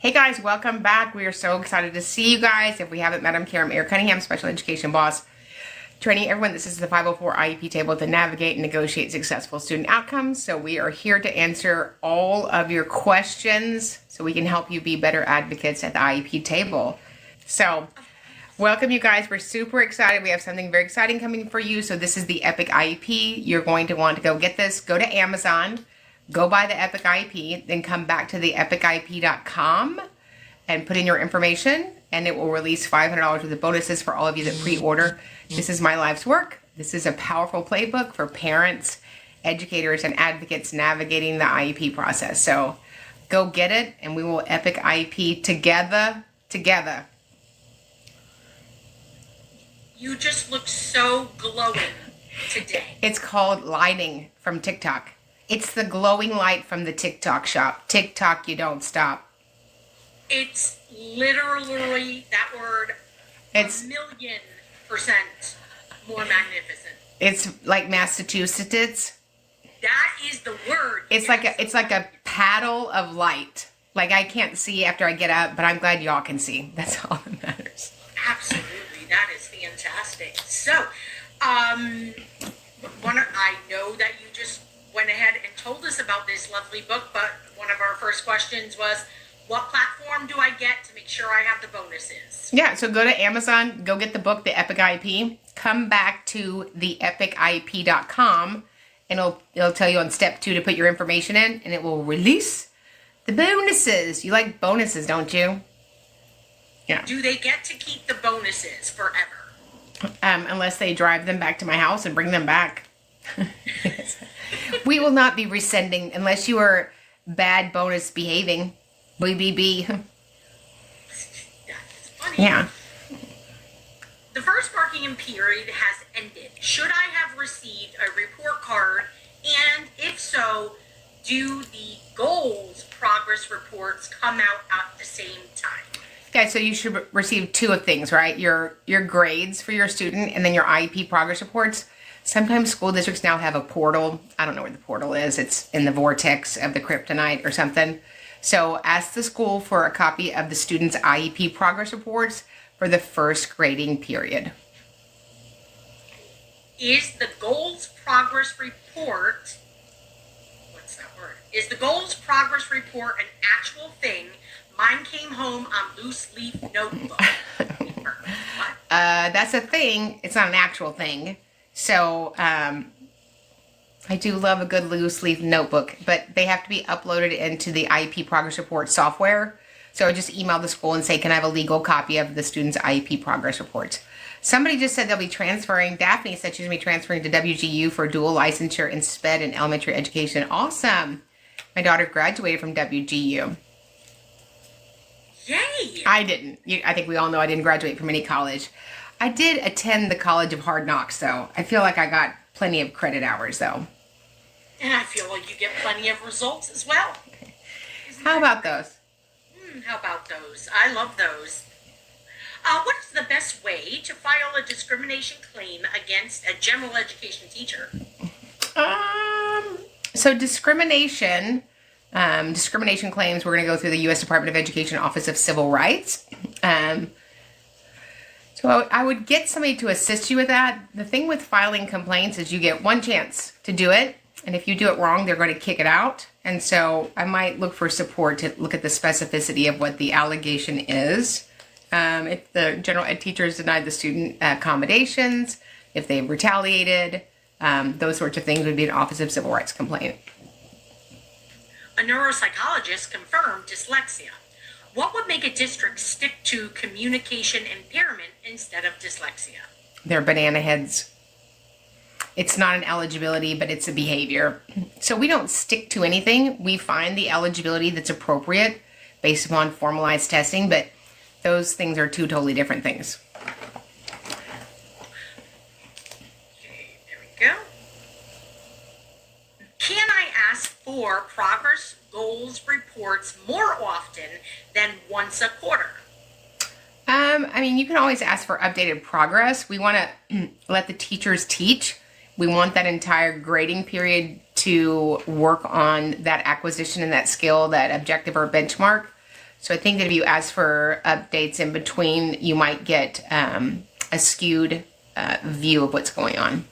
Hey guys, welcome back. We are so excited to see you guys. If we haven't met, I'm Mayor Cunningham, Special Education Boss. Training everyone, this is the 504 IEP table to navigate and negotiate successful student outcomes. So we are here to answer all of your questions so we can help you be better advocates at the IEP table. So welcome you guys. We're super excited. We have something very exciting coming for you. So this is the Epic IEP. You're going to want to go get this. Go to Amazon. Go buy the Epic IEP, then come back to the epiciep.com and put in your information, and it will release $500 worth of bonuses for all of you that pre-order. This is my life's work. This is a powerful playbook for parents, educators, and advocates navigating the IEP process. So go get it, and we will Epic IEP together. You just look so glowing today. It's called lighting from TikTok. It's the glowing light from the TikTok shop. TikTok, you don't stop. It's literally that word. It's 1,000,000% more magnificent. It's like Massachusetts. That is the word. It's like a paddle of light. Like I can't see after I get up, but I'm glad y'all can see. That's all that matters. Absolutely, that is fantastic. So, I know that you just went ahead and told us about this lovely book, but one of our first questions was, what platform do I get to make sure I have the bonuses? Yeah, so go to Amazon, go get the book, The Epic IEP, come back to the epiciep.com, and it'll tell you on step 2 to put your information in, and it will release the bonuses. You like bonuses, don't you? Yeah. Do they get to keep the bonuses forever? Unless they drive them back to my house and bring them back. We will not be resending unless you are bad bonus behaving. BBB. That's funny. Yeah. The first bargaining period has ended. Should I have received a report card? And if so, do the goals progress reports come out at the same time? Okay, so you should receive 2 of things, right? Your grades for your student and then your IEP progress reports. Sometimes school districts now have a portal. I don't know where the portal is. It's in the vortex of the kryptonite or something. So ask the school for a copy of the student's IEP progress reports for the first grading period. Is the goals progress report, what's that word? Is the goals progress report an actual thing? Mine came home on loose leaf notebook. What? That's a thing. It's not an actual thing. So I do love a good loose leaf notebook, but they have to be uploaded into the IEP progress report software. So just email the school and say, can I have a legal copy of the student's IEP progress reports? Somebody just said they'll be transferring. Daphne said she's going to be transferring to WGU for dual licensure in SPED and elementary education. Awesome. My daughter graduated from WGU. Yay! I didn't. I think we all know I didn't graduate from any college. I did attend the College of Hard Knocks, though. I feel like I got plenty of credit hours, though. And I feel like you get plenty of results as well. How about those? How about those? I love those. What is the best way to file a discrimination claim against a general education teacher? So discrimination claims, we're going to go through the U.S. Department of Education Office of Civil Rights. So I would get somebody to assist you with that. The thing with filing complaints is you get one chance to do it. And if you do it wrong, they're going to kick it out. And so I might look for support to look at the specificity of what the allegation is. If the general ed teacher has denied the student accommodations, if they've retaliated, those sorts of things would be an Office of Civil Rights complaint. A neuropsychologist confirmed dyslexia. What would make a district stick to communication impairment instead of dyslexia? They're banana heads. It's not an eligibility, but it's a behavior. So we don't stick to anything. We find the eligibility that's appropriate based upon formalized testing, but those things are 2 totally different things. Okay, there we go. Can I ask for progress goals reports more often than once a quarter? I mean, you can always ask for updated progress. We want to let the teachers teach. We want that entire grading period to work on that acquisition and that skill, that objective or benchmark. So I think that if you ask for updates in between, you might get a skewed view of what's going on.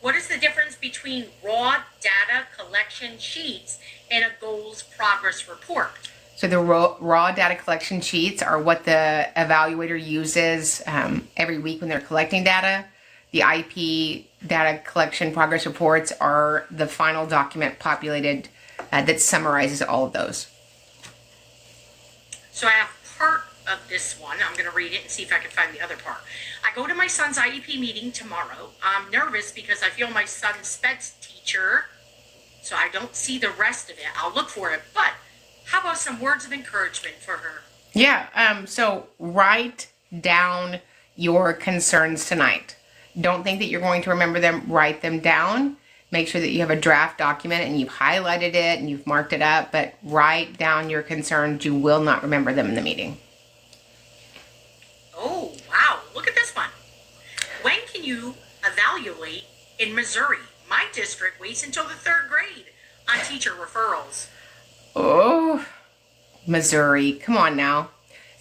What is the difference between raw data collection sheets and a goals progress report? So the raw data collection sheets are what the evaluator uses every week when they're collecting data. The IEP data collection progress reports are the final document populated that summarizes all of those. So I have part of this one. I'm going to read it and see if I can find the other part. I go to my son's IEP meeting tomorrow. I'm nervous because I feel my son's sped teacher, so I don't see the rest of it. I'll look for it. But how about some words of encouragement for her? Yeah, so write down your concerns tonight. Don't think that you're going to remember them. Write them down. Make sure that you have a draft document and you've highlighted it and you've marked it up, but write down your concerns. You will not remember them in the meeting. Oh, wow. Look at this one. When can you evaluate in Missouri? My district waits until the 3rd grade on teacher referrals. Oh, Missouri. Come on now.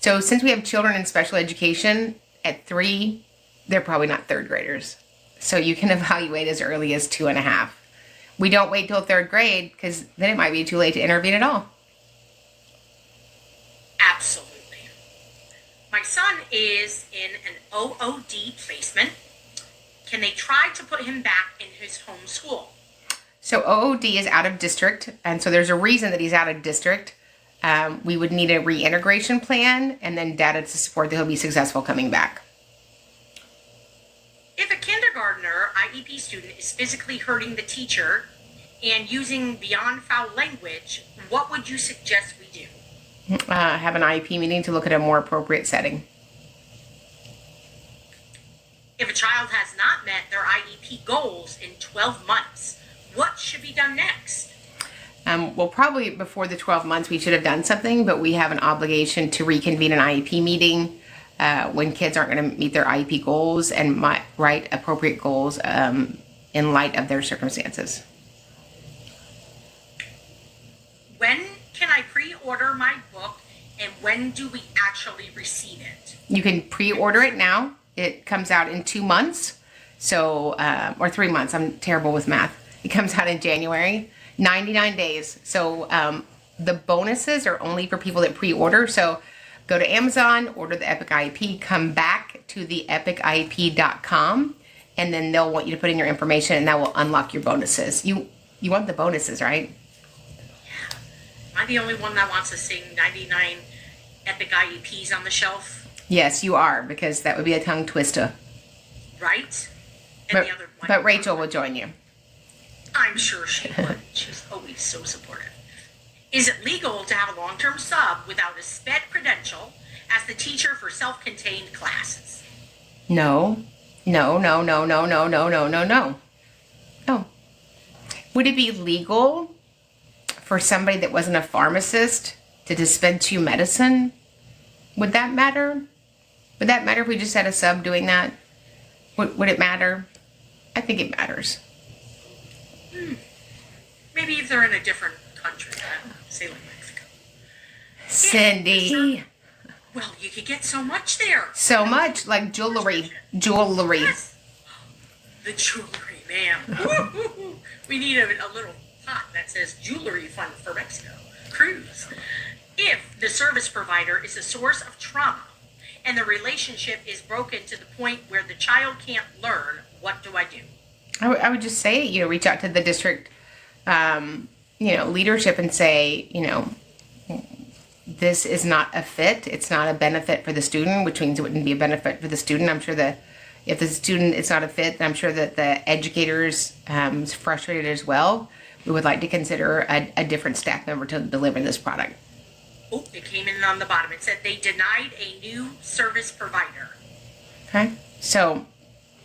So since we have children in special education at 3, they're probably not 3rd graders. So you can evaluate as early as 2.5. We don't wait till 3rd grade because then it might be too late to intervene at all. Absolutely. My son is in an OOD placement. Can they try to put him back in his home school? So OOD is out of district, and so there's a reason that he's out of district. We would need a reintegration plan and then data to support that he'll be successful coming back. If a kindergartner IEP student is physically hurting the teacher and using beyond foul language, what would you suggest we do? Have an IEP meeting to look at a more appropriate setting. If a child has not met their IEP goals in 12 months, what should be done next? Well, probably before the 12 months we should have done something, but we have an obligation to reconvene an IEP meeting when kids aren't going to meet their IEP goals and write appropriate goals in light of their circumstances. When can I pre-order my book and when do we actually receive it? You can pre-order it now. It comes out in 2 months, so or 3 months. I'm terrible with math. It comes out in January. 99 days. So the bonuses are only for people that pre-order. So go to Amazon, order the Epic IEP, come back to the epiciep.com, and then they'll want you to put in your information, and that will unlock your bonuses. You want the bonuses, right? Yeah. Am I the only one that wants to sing 99 Epic IEPs on the shelf? Yes, you are, because that would be a tongue twister. Right? And but Rachel will join you. I'm sure she would. She's always so supportive. Is it legal to have a long-term sub without a SPED credential as the teacher for self-contained classes? No. No. Would it be legal for somebody that wasn't a pharmacist to dispense you medicine? Would that matter? Would that matter if we just had a sub doing that? Would it matter? I think it matters. Maybe if they're in a different country, I don't know, say like Mexico. Cindy. Well, you could get so much there. So much, like jewelry. Jewelry. Yes. The jewelry, man. We need a little pot that says jewelry fund for Mexico. Cruise. If the service provider is a source of trauma and the relationship is broken to the point where the child can't learn, what do I do? I would just say, reach out to the district, leadership and say, this is not a fit. It's not a benefit for the student, which means it wouldn't be a benefit for the student. I'm sure that if the student is not a fit, I'm sure that the educators is frustrated as well. We would like to consider a different staff member to deliver this product. Oh, it came in on the bottom. It said they denied a new service provider. Okay. So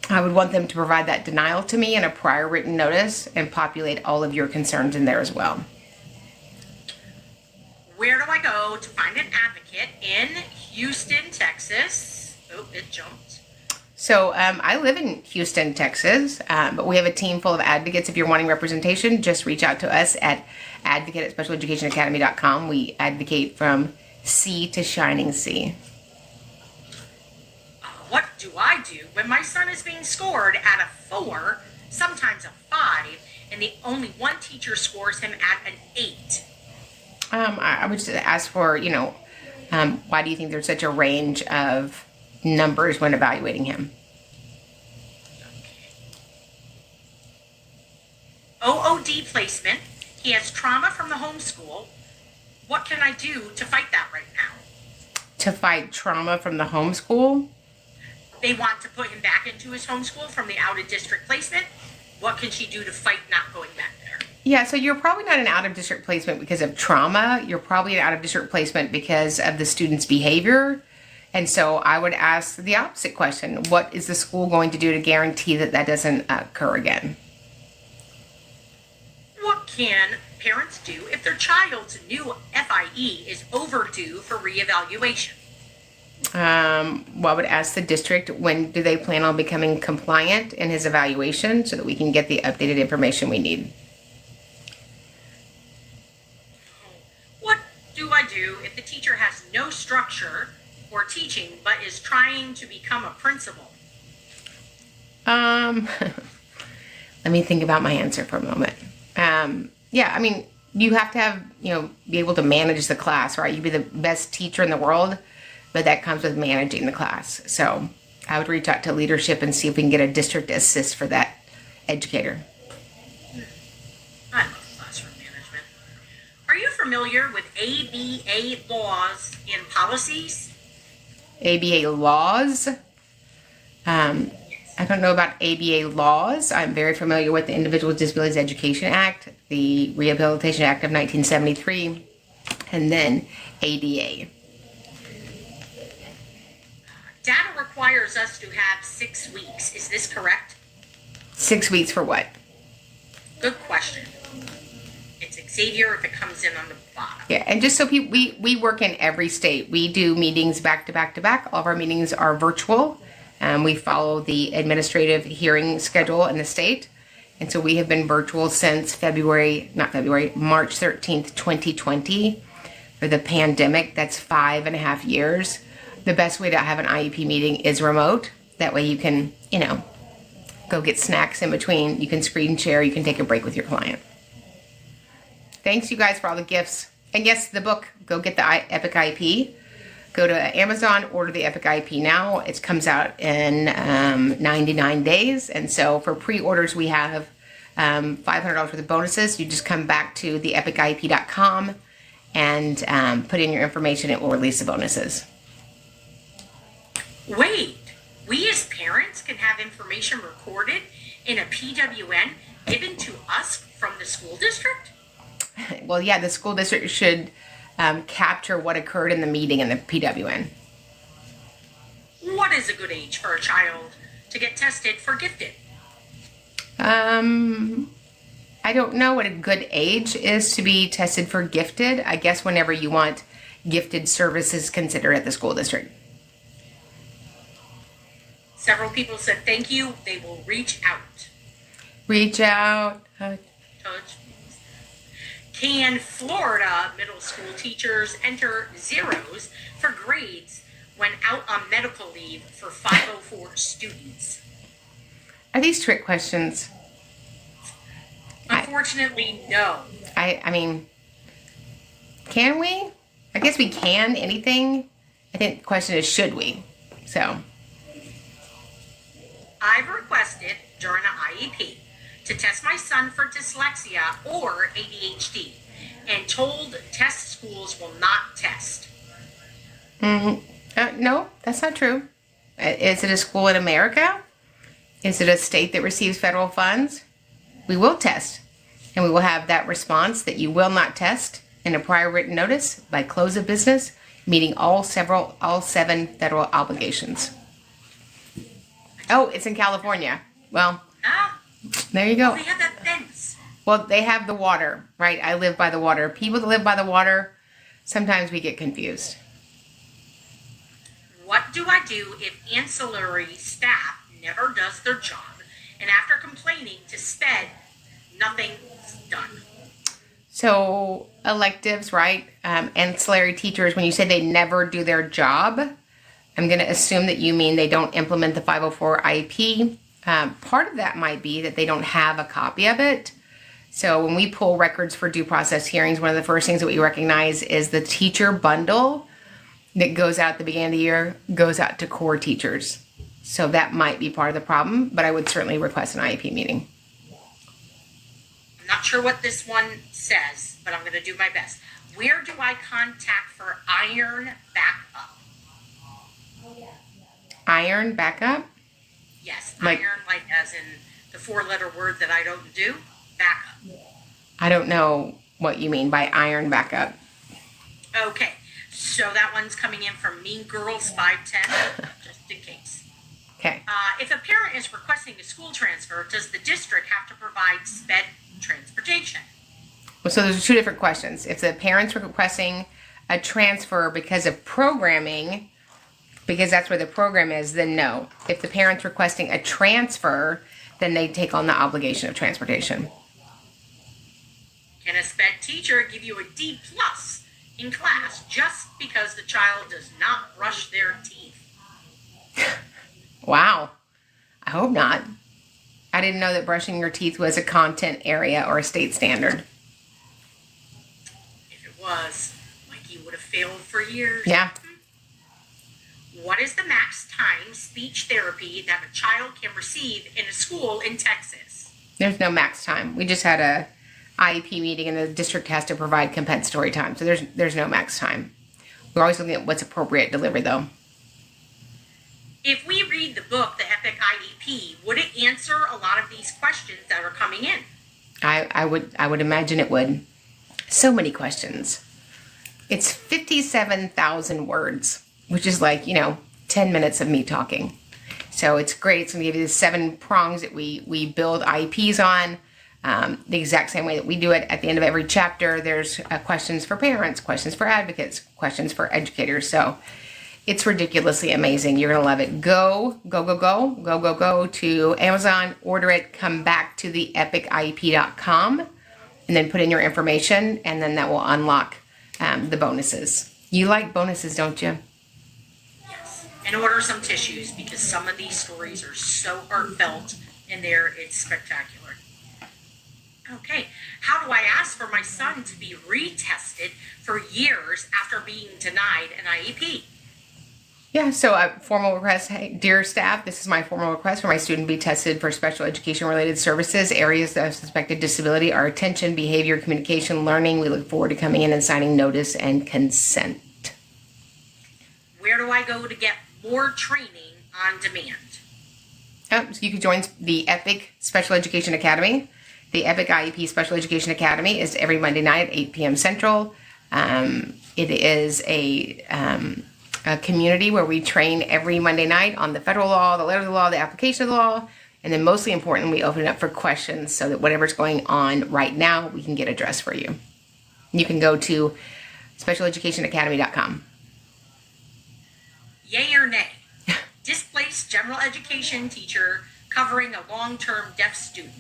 I would want them to provide that denial to me in a prior written notice and populate all of your concerns in there as well. Where do I go to find an advocate in Houston, Texas? Oh, it jumped. So I live in Houston, Texas, but we have a team full of advocates. If you're wanting representation, just reach out to us at advocate@specialeducationacademy.com. We advocate from sea to shining sea. What do I do when my son is being scored at a 4, sometimes a 5, and the only one teacher scores him at an 8? I would just ask for, why do you think there's such a range of numbers when evaluating him? OOD placement. He has trauma from the homeschool. What can I do to fight that right now? To fight trauma from the homeschool? They want to put him back into his homeschool from the out-of-district placement. What can she do to fight not going back there? Yeah, so you're probably not an out-of-district placement because of trauma. You're probably an out-of-district placement because of the student's behavior. And so I would ask the opposite question. What is the school going to do to guarantee that that doesn't occur again? What can parents do if their child's new FIE is overdue for reevaluation? Well, I would ask the district, when do they plan on becoming compliant in his evaluation so that we can get the updated information we need? What do I do if the teacher has no structure for teaching but is trying to become a principal? Let me think about my answer for a moment. Yeah, I mean, you have to have, be able to manage the class, right? You'd be the best teacher in the world, but that comes with managing the class. So I would reach out to leadership and see if we can get a district assist for that educator. I love classroom management. Are you familiar with ABA laws and policies? ABA laws? I don't know about ABA laws. I'm very familiar with the Individuals with Disabilities Education Act, the Rehabilitation Act of 1973, and then ADA. Data requires us to have 6 weeks. Is this correct? 6 weeks for what? Good question. It's Xavier if it comes in on the bottom. Yeah, and just so people, we work in every state. We do meetings back to back to back. All of our meetings are virtual. We follow the administrative hearing schedule in the state. And so we have been virtual since March 13th, 2020. For the pandemic, that's 5.5 years. The best way to have an IEP meeting is remote. That way you can, go get snacks in between. You can screen share. You can take a break with your client. Thanks, you guys, for all the gifts. And yes, the book, go get the Epic IEP. Go to Amazon, order the Epic IEP now. It comes out in 99 days. And so for pre-orders, we have $500 worth of bonuses. You just come back to the epiciep.com and put in your information. It will release the bonuses. Wait, we as parents can have information recorded in a PWN given to us from the school district? Well, yeah, the school district should capture what occurred in the meeting in the PWN. What is a good age for a child to get tested for gifted? I don't know what a good age is to be tested for gifted. I guess whenever you want gifted services considered at the school district. Several people said thank you. They will reach out. Reach out. Touch. Can Florida middle school teachers enter zeros for grades when out on medical leave for 504 students? Are these trick questions? Unfortunately, no. I mean, can we? I guess we can anything. I think the question is, should we? So. I've requested during an IEP to test my son for dyslexia or ADHD and told test schools will not test. No, that's not true. Is it a school in America? Is it a state that receives federal funds? We will test. And we will have that response that you will not test in a prior written notice by close of business, meeting all 7 federal obligations. Oh, it's in California. Well, there you go. They have that fence. Well, they have the water, right? I live by the water. People that live by the water, sometimes we get confused. what do I do if ancillary staff never does their job and after complaining to SPED, nothing's done? So electives, right? Ancillary teachers, when you say they never do their job, I'm going to assume that you mean they don't implement the 504 IEP. Part of that might be that they don't have a copy of it. So when we pull records for due process hearings, one of the first things that we recognize is the teacher bundle that goes out at the beginning of the year goes out to core teachers. So that might be part of the problem, but I would certainly request an IEP meeting. I'm not sure what this one says, but I'm going to do my best. Where do I contact for iron backup? Iron backup? Yes, iron, like as in the 4-letter word that I don't do, backup. I don't know what you mean by iron backup. Okay, so that one's coming in from Mean Girls 510, just in case. Okay. If a parent is requesting a school transfer, does the district have to provide SPED transportation? Well, so there's two different questions. If the parent's requesting a transfer because of programming, because that's where the program is, then no. If the parent's requesting a transfer, then they take on the obligation of transportation. Can a SPED teacher give you a D+ in class just because the child does not brush their teeth? Wow. I hope not. I didn't know that brushing your teeth was a content area or a state standard. If it was, Mikey would have failed for years. Yeah. What is the max time speech therapy that a child can receive in a school in Texas? There's no max time. We just had a IEP meeting and the district has to provide compensatory time. So there's no max time. We're always looking at what's appropriate delivery though. If we read the book, the Epic IEP, would it answer a lot of these questions that are coming in? I would imagine it would. So many questions. It's 57,000 words, which is like, 10 minutes of me talking. So it's great. It's going to give you the 7 prongs that we build IEPs on. The exact same way that we do it at the end of every chapter. There's questions for parents, questions for advocates, questions for educators. So it's ridiculously amazing. You're going to love it. Go to Amazon, order it, come back to the epic-iep.com, and then put in your information, and then that will unlock the bonuses. You like bonuses, don't you? Yes. And order some tissues because some of these stories are so heartfelt and it's spectacular. Okay. How do I ask for my son to be retested for years after being denied an IEP? Yeah, so a formal request, hey, dear staff, this is my formal request for my student to be tested for special education related services, areas of suspected disability, our attention, behavior, communication, learning. We look forward to coming in and signing notice and consent. Where do I go to get more training on demand? So you can join the Epic Special Education Academy. The Epic IEP Special Education Academy is every Monday night at 8 p.m. Central. It is a community where we train every Monday night on the federal law, the letter of the law, the application of the law, and then mostly important, we open it up for questions so that whatever's going on right now, we can get addressed for you. You can go to specialeducationacademy.com. Yay or nay? Displaced general education teacher covering a long-term deaf student.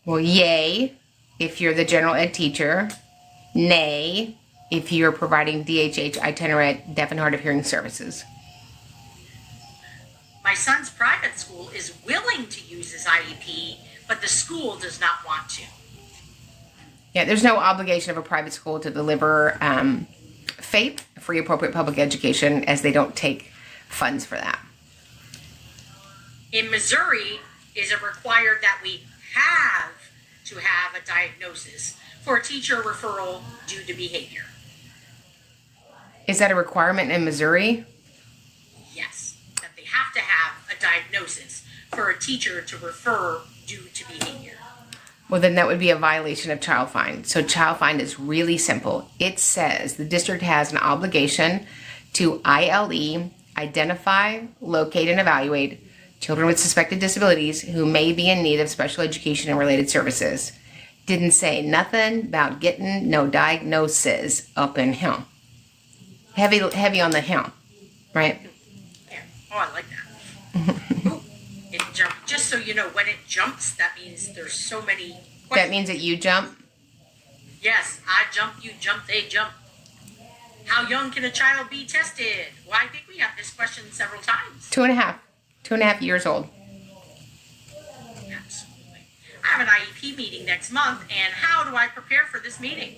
Well, yay, if you're the general ed teacher. Nay, if you're providing DHH itinerant deaf and hard of hearing services. My son's private school is willing to use his IEP, but the school does not want to. Yeah, there's no obligation of a private school to deliver FAPE, free appropriate public education, as they don't take funds for that. In Missouri, is it required that we have to have a diagnosis for a teacher referral due to behavior? Is that a requirement in Missouri? Yes, that they have to have a diagnosis for a teacher to refer due to behavior. Well, then that would be a violation of child find. So child find is really simple. It says the district has an obligation to ILE, identify, locate, and evaluate children with suspected disabilities who may be in need of special education and related services. Didn't say nothing about getting no diagnosis up in here. heavy on the helm, right? Yeah. Oh, I like that. Ooh, it jumped. Just so you know, when it jumps, that means there's so many questions. That means that you jump. Yes, I jump, you jump, they jump. How young can a child be tested? Well, I think we have this question several times. 2.5 years old. Absolutely. I have an IEP meeting next month, and how do I prepare for this meeting?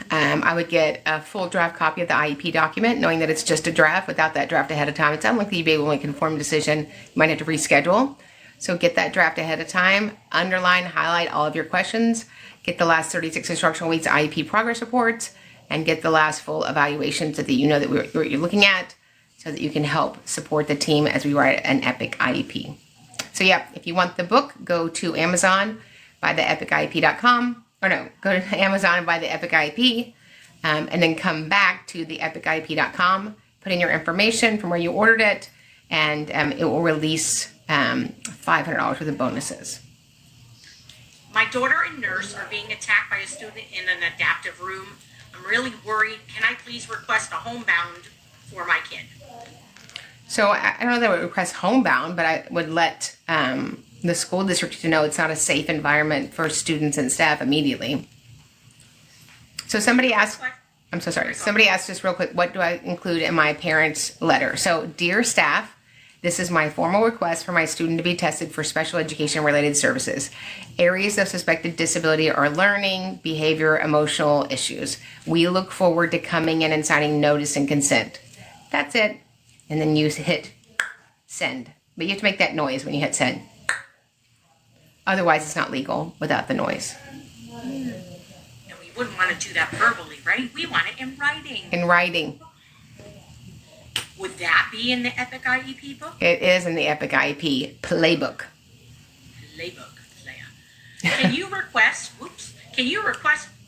I would get a full draft copy of the IEP document, knowing that it's just a draft. Without that draft ahead of time, it's unlikely you'd be able to make an informed decision. You might have to reschedule. So get that draft ahead of time, underline, highlight all of your questions, get the last 36 instructional weeks IEP progress reports, and get the last full evaluation so that you know that what you're looking at, so that you can help support the team as we write an Epic IEP. So yeah, if you want the book, go to Amazon, buy the epic-iep.com, or no, go to Amazon and buy the Epic IEP, and then come back to the epic-iep.com, put in your information from where you ordered it, and it will release $500 worth of bonuses. My daughter and nurse are being attacked by a student in an adaptive room. I'm really worried. Can I please request a homebound for my kid? So I don't know that I would request homebound, but I would let the school district to know it's not a safe environment for students and staff immediately. So somebody asked, I'm so sorry, somebody asked just real quick, what do I include in my parents' letter? So, dear staff, this is my formal request for my student to be tested for special education related services. Areas of suspected disability are learning, behavior, emotional issues. We look forward to coming in and signing notice and consent. That's it. And then you hit send. But you have to make that noise when you hit send. Otherwise, it's not legal without the noise. And we wouldn't want to do that verbally, right? We want it in writing. In writing. Would that be in the Epic IEP book? It is in the Epic IEP playbook. Playbook, Leah. Can you request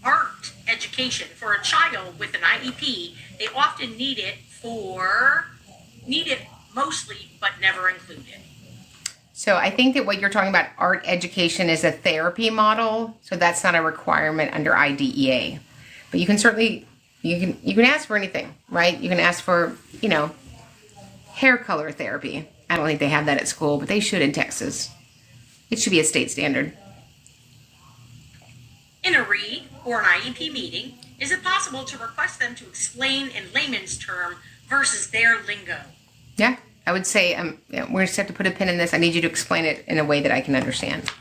art education for a child with an IEP? They often need it mostly, but never included. So I think that what you're talking about, art education, is a therapy model. So that's not a requirement under IDEA. But you can certainly, you can ask for anything, right? You can ask for, hair color therapy. I don't think they have that at school, but they should in Texas. It should be a state standard. In a read or an IEP meeting, is it possible to request them to explain in layman's term versus their lingo? Yeah, I would say we just have to put a pin in this. I need you to explain it in a way that I can understand.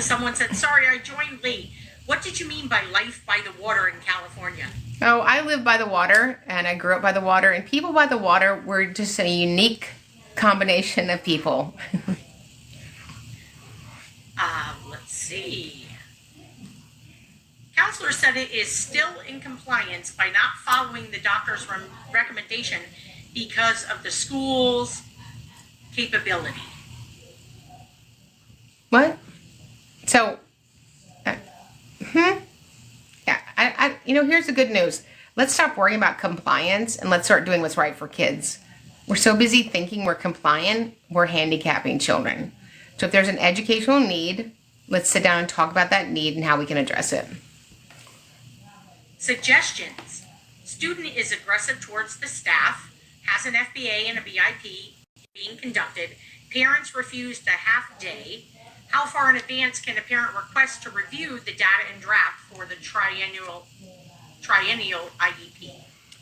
Someone said, sorry, I joined late. What did you mean by life by the water in California? Oh, I live by the water, and I grew up by the water, and people by the water were just a unique combination of people. Let's see. Counselor said it is still in compliance by not following the doctor's recommendation because of the school's capability. What? So, yeah, here's the good news. Let's stop worrying about compliance and let's start doing what's right for kids. We're so busy thinking we're compliant, we're handicapping children. So if there's an educational need, let's sit down and talk about that need and how we can address it. Suggestions. Student is aggressive towards the staff, has an FBA and a BIP being conducted. Parents refuse the half day. How far in advance can a parent request to review the data and draft for the triennial IEP?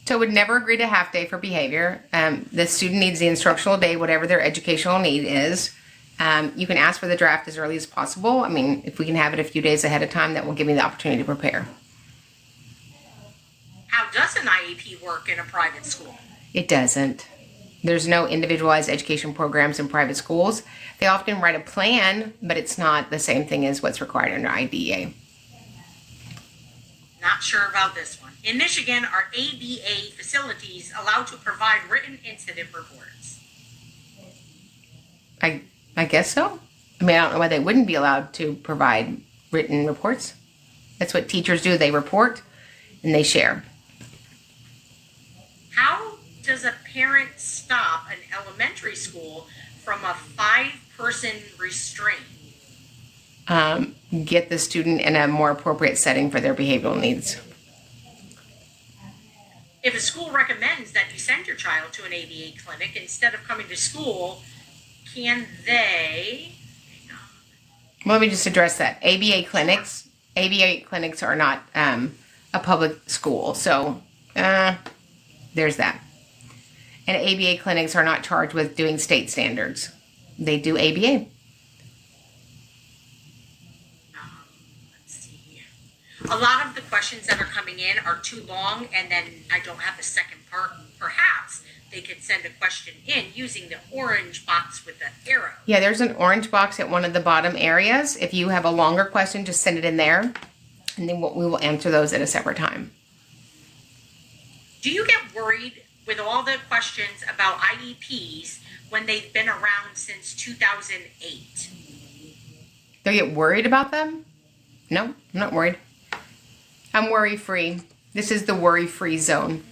So would never agree to half day for behavior. The student needs the instructional day, whatever their educational need is. You can ask for the draft as early as possible. I mean, if we can have it a few days ahead of time, that will give me the opportunity to prepare. How does an IEP work in a private school? It doesn't. There's no individualized education programs in private schools. They often write a plan, but it's not the same thing as what's required under IDEA. Not sure about this one. In Michigan, are ABA facilities allowed to provide written incident reports? I guess so. I mean, I don't know why they wouldn't be allowed to provide written reports. That's what teachers do. They report and they share. How does a parent stop an elementary school from a 5-person restraint? Get the student in a more appropriate setting for their behavioral needs. if a school recommends that you send your child to an ABA clinic instead of coming to school, can they? Well, let me just address that. ABA clinics are not a public school, so there's that. And ABA clinics are not charged with doing state standards. They do ABA. Let's see. A lot of the questions that are coming in are too long, and then I don't have the second part. Perhaps they could send a question in using the orange box with the arrow. Yeah, there's an orange box at one of the bottom areas. If you have a longer question, just send it in there, and then we will answer those at a separate time. Do you get worried with all the questions about IEPs when they've been around since 2008? Do you get worried about them? No, I'm not worried. I'm worry-free. This is the worry-free zone.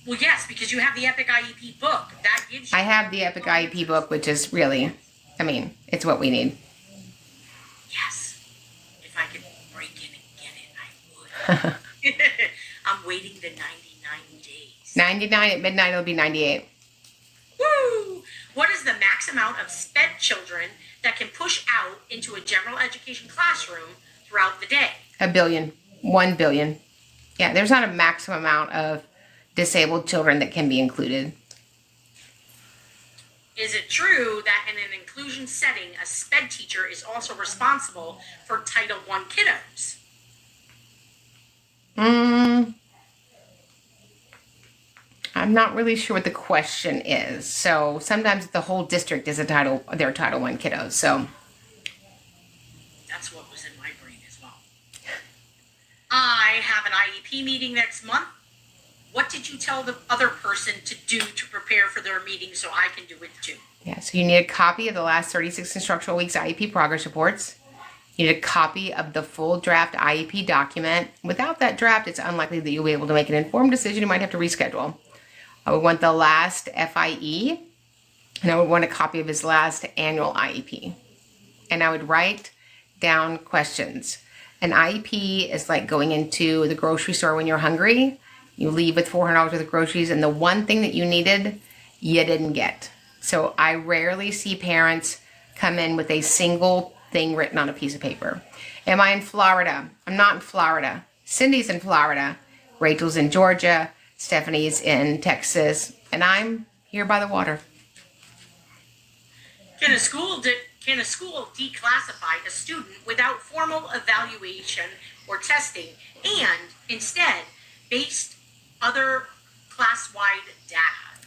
Well, yes, because you have the Epic IEP book. That gives you... I have the Epic IEP book, which is really, it's what we need. Yes. If I could break in and get it, I would. I'm waiting the 99 days. 99 at midnight, it'll be 98. Woo! What is the max amount of SPED children that can push out into a general education classroom throughout the day? 1 billion. 1 billion. Yeah, there's not a maximum amount of disabled children that can be included. Is it true that in an inclusion setting, a SPED teacher is also responsible for Title I kiddos? I'm not really sure what the question is. So sometimes the whole district is their Title I kiddos. So that's what was in my brain as well. I have an IEP meeting next month. What did you tell the other person to do to prepare for their meeting so I can do it too? Yeah, so you need a copy of the last 36 instructional weeks IEP progress reports. You need a copy of the full draft IEP document. Without that draft, it's unlikely that you'll be able to make an informed decision. You might have to reschedule. I would want the last FIE, and I would want a copy of his last annual IEP. And I would write down questions. An IEP is like going into the grocery store when you're hungry. You leave with $400 worth of groceries, and the one thing that you needed, you didn't get. So I rarely see parents come in with a single thing written on a piece of paper. Am I in Florida? I'm not in Florida. Cindy's in Florida. Rachel's in Georgia. Stephanie's in Texas. And I'm here by the water. Can a school declassify a student without formal evaluation or testing and instead based other class-wide data?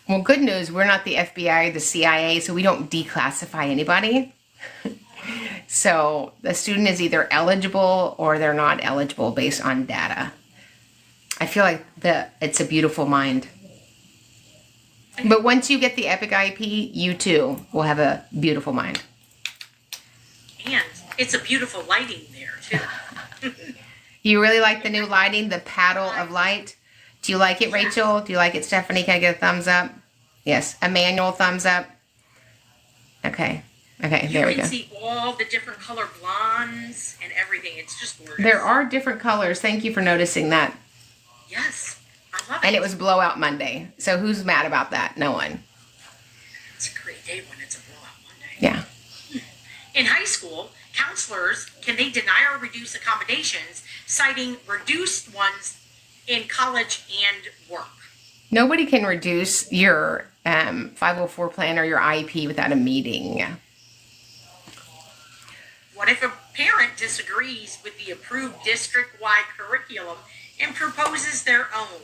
Well, good news, we're not the FBI or the CIA, so we don't declassify anybody. So the student is either eligible or they're not eligible based on data. I feel like it's a beautiful mind. But once you get the Epic IEP, you too will have a beautiful mind. And it's a beautiful lighting there, too. You really like the new lighting, the paddle of light? Do you like it, Rachel? Do you like it, Stephanie? Can I get a thumbs up? Yes, a manual thumbs up. Okay, there we go. You can see all the different color blondes and everything. It's just gorgeous. There are different colors. Thank you for noticing that. Yes, I love it. And it was Blowout Monday. So who's mad about that? No one. It's a great day when it's a Blowout Monday. Yeah. In high school, counselors, can they deny or reduce accommodations, citing reduced ones in college and work? Nobody can reduce your 504 plan or your IEP without a meeting. What if a parent disagrees with the approved district-wide curriculum and proposes their own?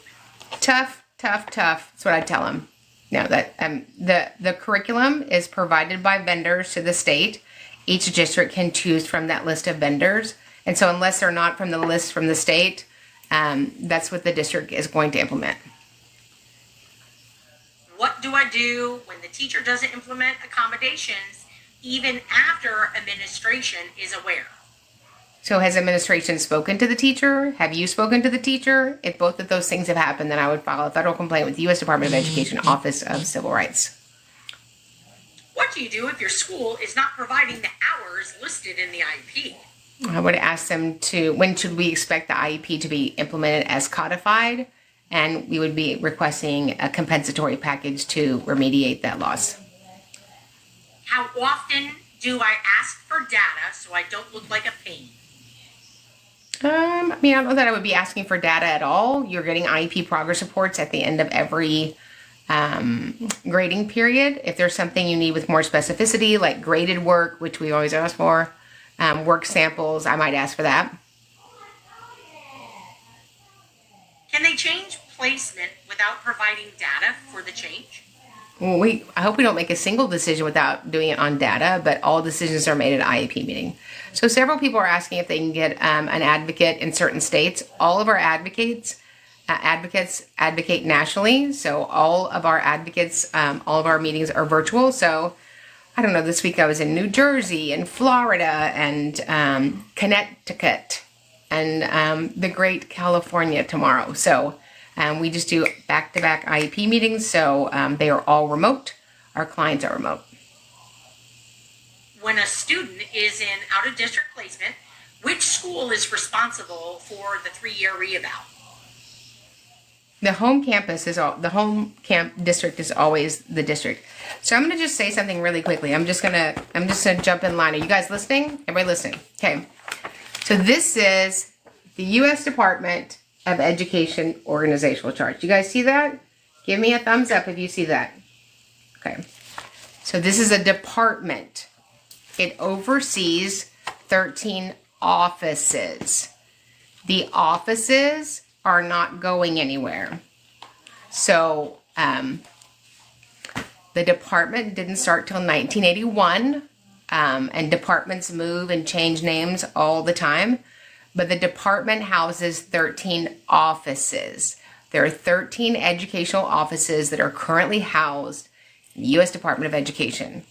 Tough. That's what I tell them. No, that the curriculum is provided by vendors to the state. Each district can choose from that list of vendors. And so unless they're not from the list from the state, that's what the district is going to implement. What do I do when the teacher doesn't implement accommodations even after administration is aware? So has administration spoken to the teacher? Have you spoken to the teacher? If both of those things have happened, then I would file a federal complaint with the U.S. Department of Education, Office of Civil Rights. What do you do if your school is not providing the hours listed in the IEP? I would ask them when should we expect the IEP to be implemented as codified? and we would be requesting a compensatory package to remediate that loss. How often do I ask for data so I don't look like a pain? I mean, I don't know that I would be asking for data at all. You're getting IEP progress reports at the end of every grading period. If there's something you need with more specificity, like graded work, which we always ask for, work samples, I might ask for that. Can they change placement without providing data for the change? Well, I hope we don't make a single decision without doing it on data, but all decisions are made at IEP meeting. So several people are asking if they can get an advocate in certain states. All of our advocates advocate nationally. So all of our advocates, all of our meetings are virtual. So I don't know, this week I was in New Jersey and Florida and Connecticut and the great California tomorrow. So we just do back-to-back IEP meetings. So they are all remote. Our clients are remote. When a student is in out-of-district placement, which school is responsible for the 3-year reeval? The home campus is the home camp district is always the district. So I'm going to just say something really quickly. I'm just gonna jump in line. Are you guys listening? Everybody listening? Okay. So this is the U.S. Department of Education organizational chart. You guys see that? Give me a thumbs up if you see that. Okay. So this is a department. It oversees 13 offices. The offices are not going anywhere. So the department didn't start till 1981, and departments move and change names all the time. But the department houses 13 offices. There are 13 educational offices that are currently housed in the U.S. Department of Education.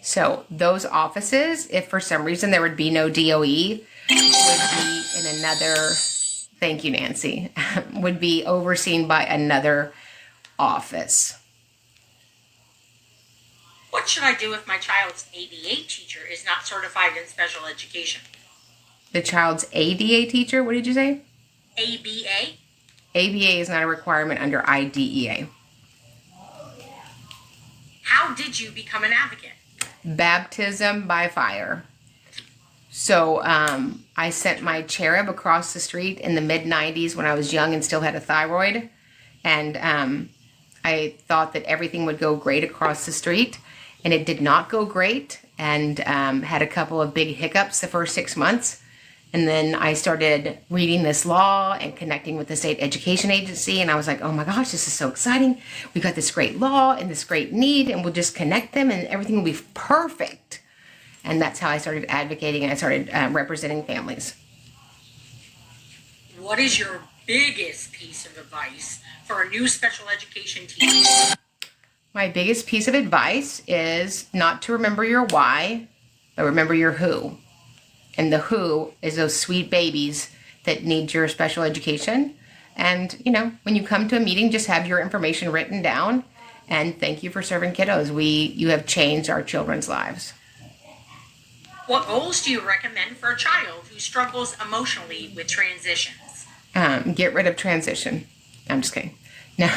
So those offices, if for some reason there would be no DOE, would be in another, thank you, Nancy, would be overseen by another office. What should I do if my child's ABA teacher is not certified in special education? The child's ADA teacher, what did you say? ABA? ABA is not a requirement under IDEA. How did you become an advocate? Baptism by fire. So I sent my cherub across the street in the mid-90s when I was young and still had a thyroid. And I thought that everything would go great across the street. And it did not go great, and had a couple of big hiccups the first 6 months. And then I started reading this law and connecting with the state education agency. And I was like, oh my gosh, this is so exciting. We've got this great law and this great need, and we'll just connect them and everything will be perfect. And that's how I started advocating, and I started representing families. What is your biggest piece of advice for a new special education teacher? My biggest piece of advice is not to remember your why, but remember your who. And the who is those sweet babies that need your special education. And, you know, when you come to a meeting, just have your information written down. And thank you for serving kiddos. You have changed our children's lives. What goals do you recommend for a child who struggles emotionally with transitions? Get rid of transition. I'm just kidding. No.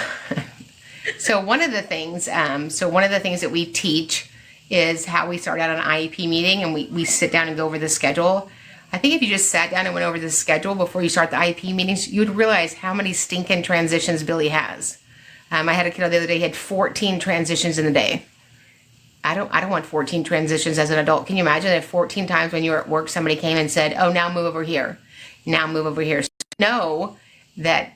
So one of the things that we teach is how we start out an IEP meeting, and we sit down and go over the schedule. I think if you just sat down and went over the schedule before you start the IEP meetings, you would realize how many stinking transitions Billy has. I had a kiddo the other day, he had 14 transitions in a day. I don't want 14 transitions as an adult. Can you imagine if 14 times when you were at work, somebody came and said, oh, now move over here. Now move over here. So know that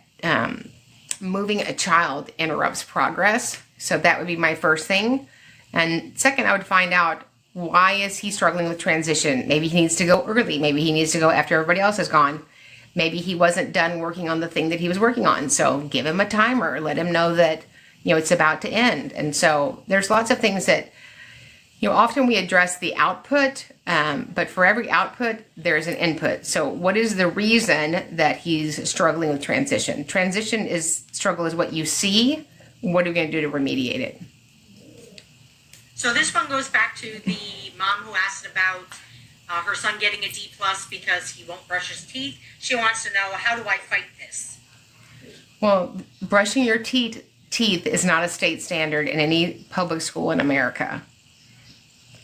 moving a child interrupts progress. So that would be my first thing. And second, I would find out, why is he struggling with transition? Maybe he needs to go early. Maybe he needs to go after everybody else has gone. Maybe he wasn't done working on the thing that he was working on. So give him a timer. Let him know that, it's about to end. And so there's lots of things that, often we address the output, but for every output, there's an input. So what is the reason that he's struggling with transition? Struggle is what you see. What are we going to do to remediate it? So this one goes back to the mom who asked about her son getting a D+ because he won't brush his teeth. She wants to know, how do I fight this? Well, brushing your teeth is not a state standard in any public school in America.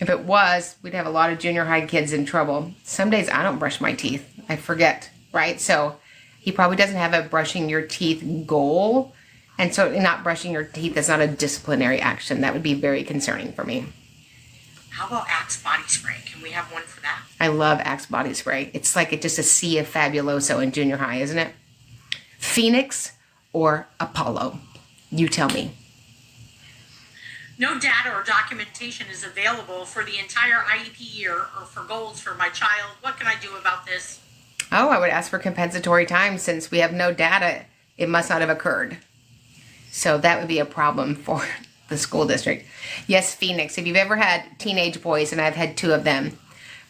If it was, we'd have a lot of junior high kids in trouble. Some days I don't brush my teeth. I forget, right? So he probably doesn't have a brushing your teeth goal. And so not brushing your teeth is not a disciplinary action. That would be very concerning for me. How about Axe body spray? Can we have one for that? I love Axe body spray. It's like just a sea of Fabuloso in junior high, isn't it? Phoenix or Apollo? You tell me. No data or documentation is available for the entire IEP year or for goals for my child. What can I do about this? Oh, I would ask for compensatory time. Since we have no data, it must not have occurred. So that would be a problem for the school district. Yes, Phoenix. If you've ever had teenage boys, and I've had 2 of them,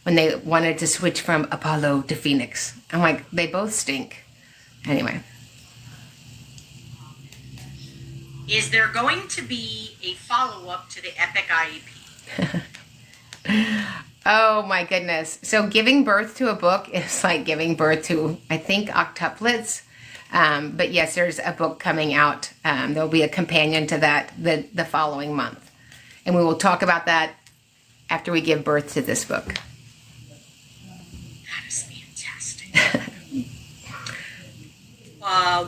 when they wanted to switch from Apollo to Phoenix, I'm like, they both stink. Anyway. Is there going to be a follow-up to the Epic IEP? Oh my goodness. So giving birth to a book is like giving birth to, I think, octuplets. But yes, there's a book coming out. There'll be a companion to that the following month. And we will talk about that after we give birth to this book. That is fantastic.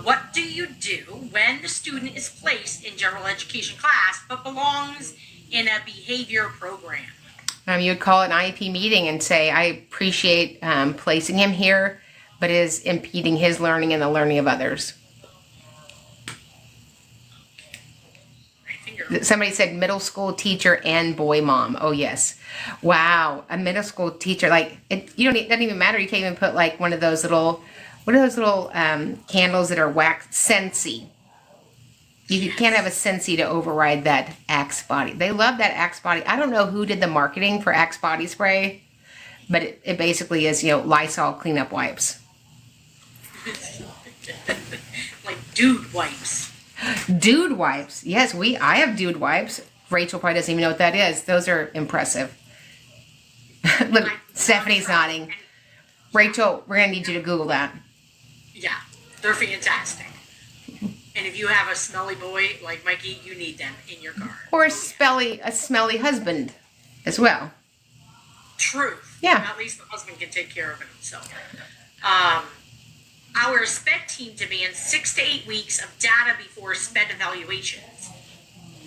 What do you do when the student is placed in general education class but belongs in a behavior program? You would call it an IEP meeting and say, I appreciate placing him here, but it is impeding his learning and the learning of others. Somebody said middle school teacher and boy mom. Oh, yes. Wow. A middle school teacher. Like, it doesn't even matter. You can't even put like one of those little, what are those little candles that are wax? Scentsy. You can't have a Scentsy to override that Axe body. They love that Axe body. I don't know who did the marketing for Axe body spray, but it basically is, Lysol cleanup wipes. Like dude wipes. Dude wipes. Yes, I have dude wipes. Rachel probably doesn't even know what that is. Those are impressive. Look, Stephanie's nodding. Rachel, we're going to need you to Google that. Yeah, they're fantastic. And if you have a smelly boy like Mikey, you need them in your car. Or a smelly husband as well. Truth. Yeah. At least the husband can take care of it himself. Our SPED team demands 6 to 8 weeks of data before SPED evaluations.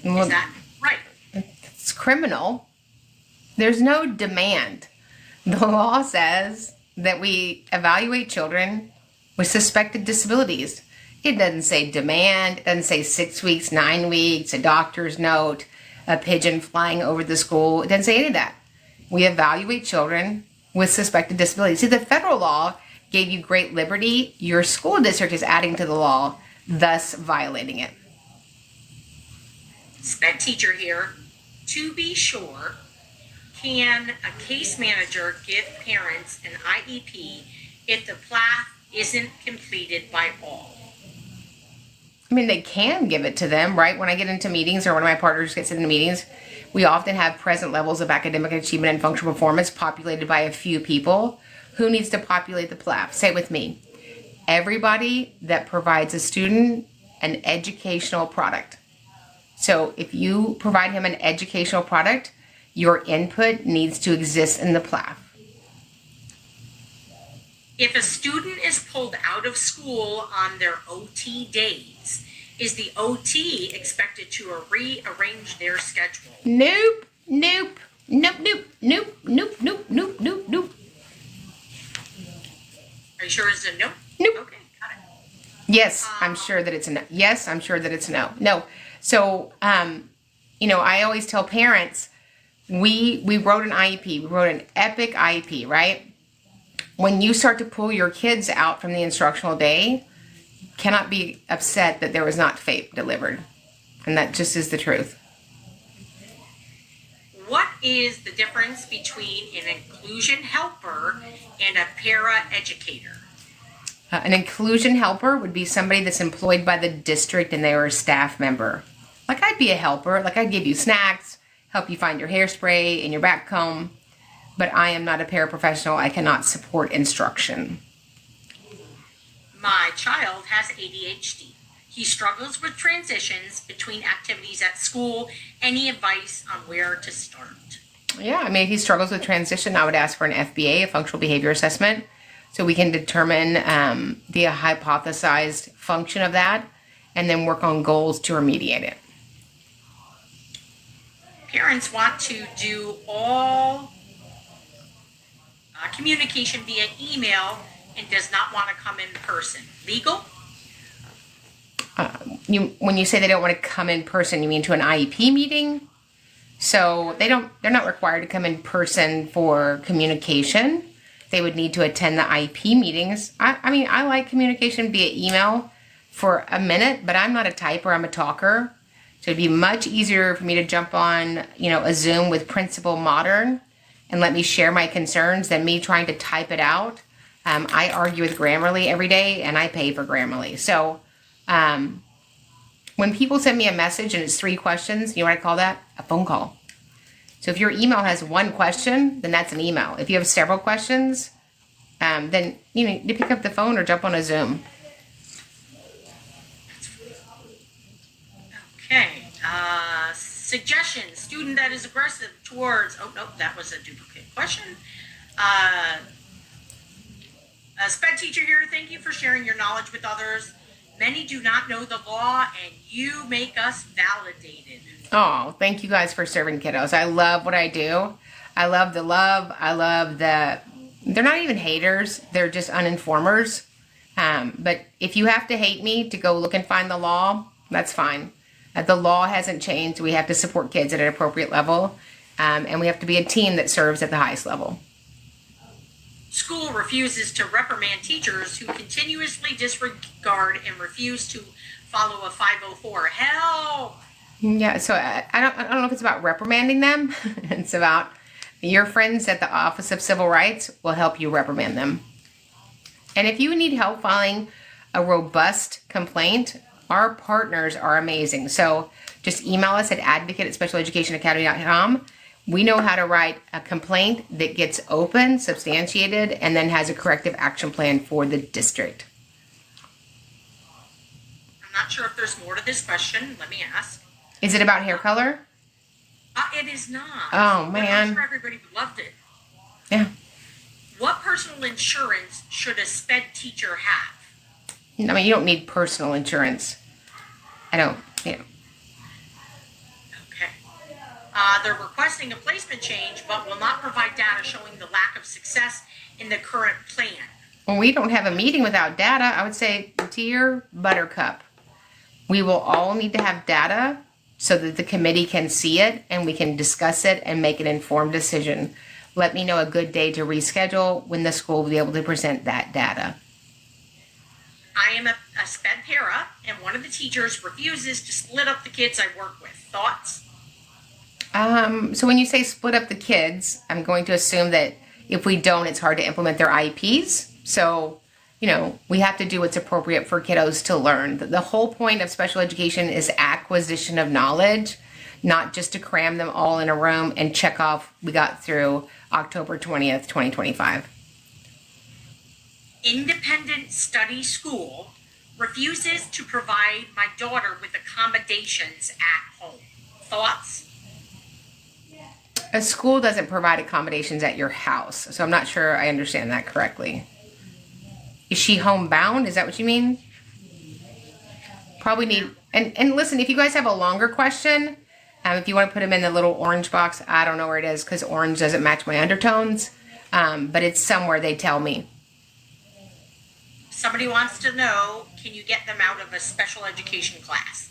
Well, is that right? It's criminal. There's no demand. The law says that we evaluate children with suspected disabilities. It doesn't say demand. It doesn't say 6 weeks, 9 weeks, a doctor's note, a pigeon flying over the school. It doesn't say any of that. We evaluate children with suspected disabilities. See, the federal law gave you great liberty. Your school district is adding to the law, thus violating it. SPED teacher here. To be sure, can a case manager give parents an IEP if the PLAF isn't completed by all? I mean, they can give it to them, right? When I get into meetings or one of my partners gets into meetings, we often have present levels of academic achievement and functional performance populated by a few people. Who needs to populate the PLAF? Say it with me. Everybody that provides a student an educational product. So if you provide him an educational product, your input needs to exist in the PLAF. If a student is pulled out of school on their OT days, is the OT expected to rearrange their schedule? Nope, nope, nope, nope, nope, nope, nope, nope, nope, nope. Are you sure it's a no? Nope. Okay, got it. Yes, I'm sure that it's a no. Yes, I'm sure that it's a no. No. So, I always tell parents, we wrote an IEP. We wrote an Epic IEP, right? When you start to pull your kids out from the instructional day, you cannot be upset that there was not FAPE delivered. And that just is the truth. What is the difference between an inclusion helper and a para-educator? An inclusion helper would be somebody that's employed by the district and they are a staff member. Like I'd be a helper. Like I'd give you snacks, help you find your hairspray and your back comb. But I am not a paraprofessional. I cannot support instruction. My child has ADHD. He struggles with transitions between activities at school. Any advice on where to start? Yeah, I mean, if he struggles with transition, I would ask for an FBA, a functional behavior assessment, so we can determine the hypothesized function of that and then work on goals to remediate it. Parents want to do all communication via email and does not want to come in person. Legal? When you say they don't want to come in person, you mean to an IEP meeting? So they're not required to come in person for communication. They would need to attend the IEP meetings. I mean, I like communication via email for a minute, but I'm not a typer, I'm a talker. So it'd be much easier for me to jump on, a Zoom with Principal Modern and let me share my concerns than me trying to type it out. I argue with Grammarly every day and I pay for Grammarly. So when people send me a message and it's 3 questions, you know what I call that? A phone call. So if your email has 1 question, then that's an email. If you have several questions, then you need to pick up the phone or jump on a Zoom. Okay. Suggestions. Student that is aggressive towards, oh, no, that was a duplicate question. A SPED teacher here, thank you for sharing your knowledge with others. Many do not know the law, and you make us validated. Oh, thank you guys for serving kiddos. I love what I do. I love the love. I love they're not even haters. They're just uninformers. But if you have to hate me to go look and find the law, that's fine. The law hasn't changed. We have to support kids at an appropriate level. And we have to be a team that serves at the highest level. School refuses to reprimand teachers who continuously disregard and refuse to follow a 504. Help! Yeah, so I don't know if it's about reprimanding them. It's about your friends at the Office of Civil Rights will help you reprimand them. And if you need help filing a robust complaint, our partners are amazing. So just email us at advocate@specialeducationacademy.com. We know how to write a complaint that gets open, substantiated, and then has a corrective action plan for the district. I'm not sure if there's more to this question. Let me ask. Is it about hair color? It is not. Oh, But man. I'm sure everybody loved it. Yeah. What personal insurance should a SPED teacher have? I mean, you don't need personal insurance. Okay. They're requesting a placement change, but will not provide data showing the lack of success in the current plan. When we don't have a meeting without data, I would say, dear Buttercup, we will all need to have data so that the committee can see it and we can discuss it and make an informed decision. Let me know a good day to reschedule when the school will be able to present that data. I am a SPED para, and one of the teachers refuses to split up the kids I work with. Thoughts? So when you say split up the kids, I'm going to assume that if we don't, it's hard to implement their IEPs. So, we have to do what's appropriate for kiddos to learn. The whole point of special education is acquisition of knowledge, not just to cram them all in a room and check off we got through October 20th, 2025. Independent study school refuses to provide my daughter with accommodations at home. Thoughts? A school doesn't provide accommodations at your house, so I'm not sure I understand that correctly. Is she homebound? Is that what you mean? Probably need, and listen, if you guys have a longer question, if you want to put them in the little orange box, I don't know where it is because orange doesn't match my undertones, but it's somewhere they tell me. Somebody wants to know, can you get them out of a special education class?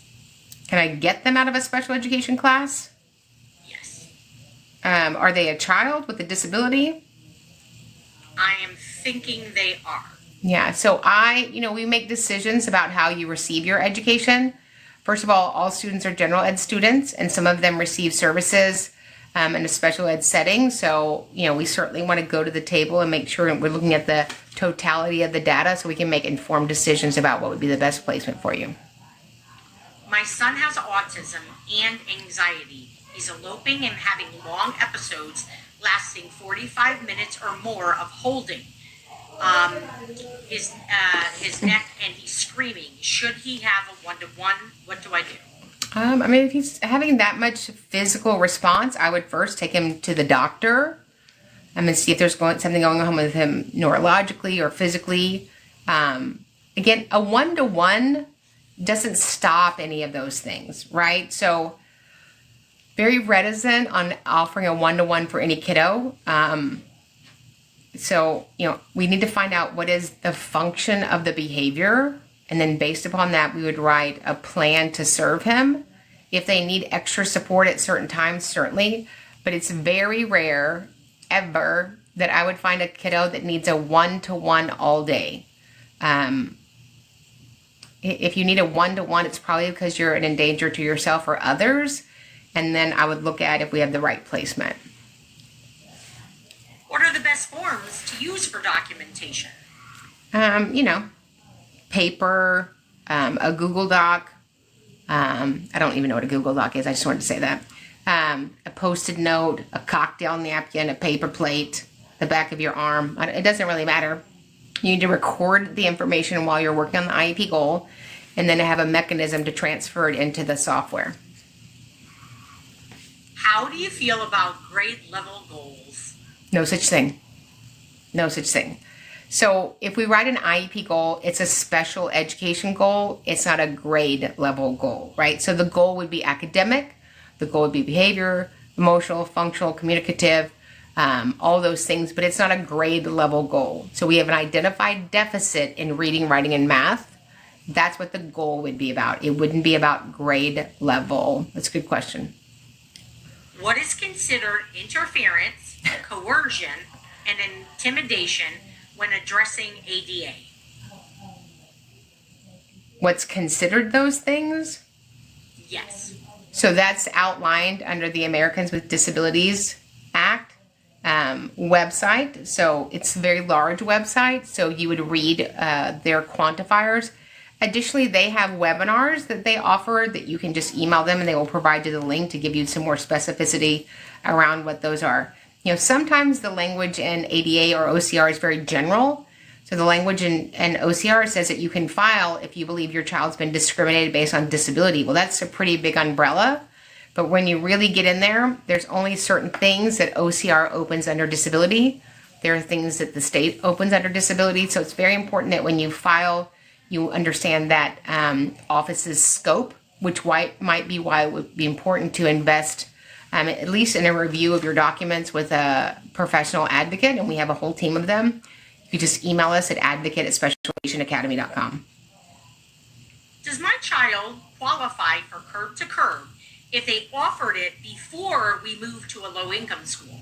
Can I get them out of a special education class? Yes. Are they a child with a disability? I am thinking they are. Yeah, so we make decisions about how you receive your education. First of all students are general ed students, and some of them receive services in a special ed setting. So, we certainly want to go to the table and make sure we're looking at the totality of the data so we can make informed decisions about what would be the best placement for you. My son has autism and anxiety. He's eloping and having long episodes lasting 45 minutes or more of holding. um, his neck and he's screaming. Should he have a one-to-one? What do I do? I mean, if he's having that much physical response, I would first take him to the doctor. And see if there's something going on with him neurologically or physically. Again, a one-to-one doesn't stop any of those things, right? So very reticent on offering a one-to-one for any kiddo. So, we need to find out what is the function of the behavior. And then based upon that, we would write a plan to serve him. If they need extra support at certain times, certainly. But it's very rare ever that I would find a kiddo that needs a one-to-one all day. If you need a one-to-one, it's probably because you're an endanger to yourself or others. And then I would look at if we have the right placement. What are the best forms to use for documentation? Paper, a Google Doc. I don't even know what a Google Doc is. I just wanted to say that. A Post-it note, a cocktail napkin, a paper plate, the back of your arm. It doesn't really matter. You need to record the information while you're working on the IEP goal and then have a mechanism to transfer it into the software. How do you feel about grade level goals? No such thing. No such thing. So if we write an IEP goal, it's a special education goal. It's not a grade level goal, right? So the goal would be academic. The goal would be behavior, emotional, functional, communicative, all those things, but it's not a grade level goal. So we have an identified deficit in reading, writing, and math. That's what the goal would be about. It wouldn't be about grade level. That's a good question. What is considered interference, coercion, and intimidation when addressing ADA? What's considered those things? Yes. So that's outlined under the Americans with Disabilities Act website. So it's a very large website. So you would read their quantifiers. Additionally, they have webinars that they offer that you can just email them and they will provide you the link to give you some more specificity around what those are. Sometimes the language in ADA or OCR is very general. So the language in OCR says that you can file if you believe your child's been discriminated based on disability. Well, that's a pretty big umbrella. But when you really get in there, there's only certain things that OCR opens under disability. There are things that the state opens under disability. So it's very important that when you file, you understand that office's scope, which might be why it would be important to invest at least in a review of your documents with a professional advocate. And we have a whole team of them. You just email us at advocate@specialeducationacademy.com. Does my child qualify for curb to curb if they offered it before we moved to a low-income school?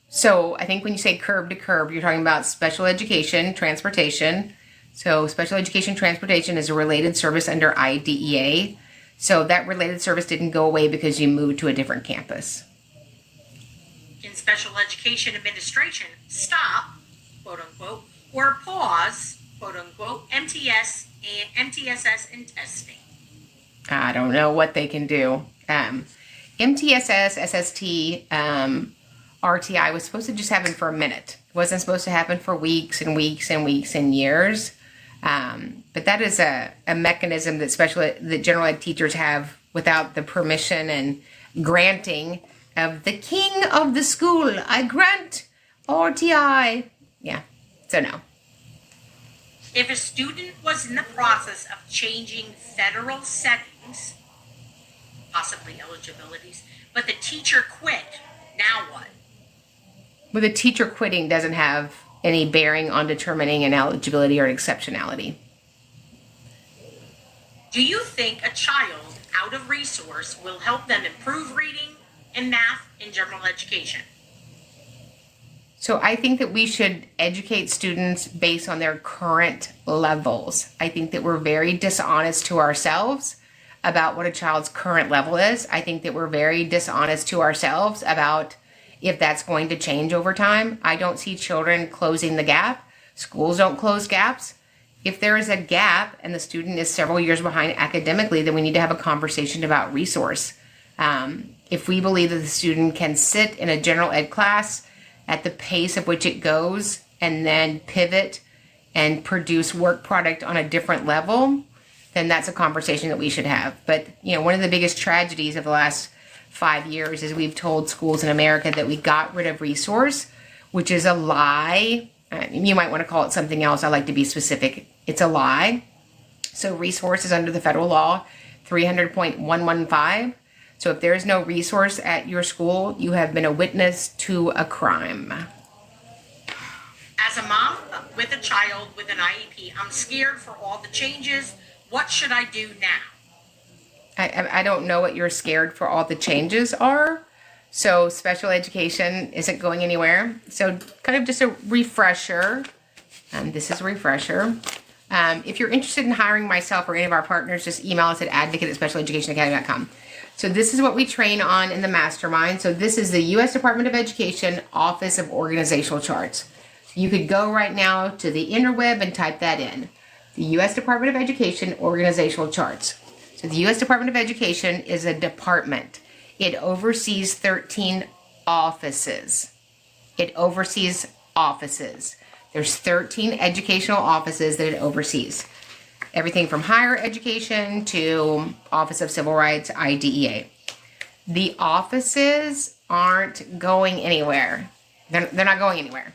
So I think when you say curb to curb, you're talking about special education, transportation. So special education transportation is a related service under IDEA. So that related service didn't go away because you moved to a different campus. Can special education administration stop, quote unquote, or pause, quote unquote, MTSS and testing? I don't know what they can do. MTSS, SST, RTI was supposed to just happen for a minute. It wasn't supposed to happen for weeks and weeks and weeks and years. But that is a mechanism that general ed teachers have without the permission and granting of the king of the school. I grant RTI. Yeah, so no. If a student was in the process of changing federal settings, possibly eligibilities, but the teacher quit, now what? Well, the teacher quitting doesn't have any bearing on determining an eligibility or exceptionality. Do you think a child out of resource will help them improve reading and math in general education? So I think that we should educate students based on their current levels. I think that we're very dishonest to ourselves about what a child's current level is. I think that we're very dishonest to ourselves about if that's going to change over time. I don't see children closing the gap. Schools don't close gaps. If there is a gap and the student is several years behind academically, then we need to have a conversation about resource. If we believe that the student can sit in a general ed class at the pace of which it goes and then pivot and produce work product on a different level, then that's a conversation that we should have. But, one of the biggest tragedies of the last 5 years is we've told schools in America that we got rid of resource, which is a lie. You might want to call it something else. I like to be specific. It's a lie. So resource is under the federal law 300.115. So if there is no resource at your school, you have been a witness to a crime. As a mom with a child with an IEP, I'm scared for all the changes. What should I do now? I don't know what you're scared for all the changes are. So special education isn't going anywhere. So kind of just a refresher. This is a refresher. If you're interested in hiring myself or any of our partners, just email us at advocate@specialeducationacademy.com. So this is what we train on in the mastermind. So this is the U.S. Department of Education Office of Organizational Charts. You could go right now to the interweb and type that in. The U.S. Department of Education Organizational Charts. So the U.S. Department of Education is a department. It oversees 13 offices. It oversees offices. There's 13 educational offices that it oversees. Everything from higher education to Office of Civil Rights, IDEA. The offices aren't going anywhere. They're not going anywhere.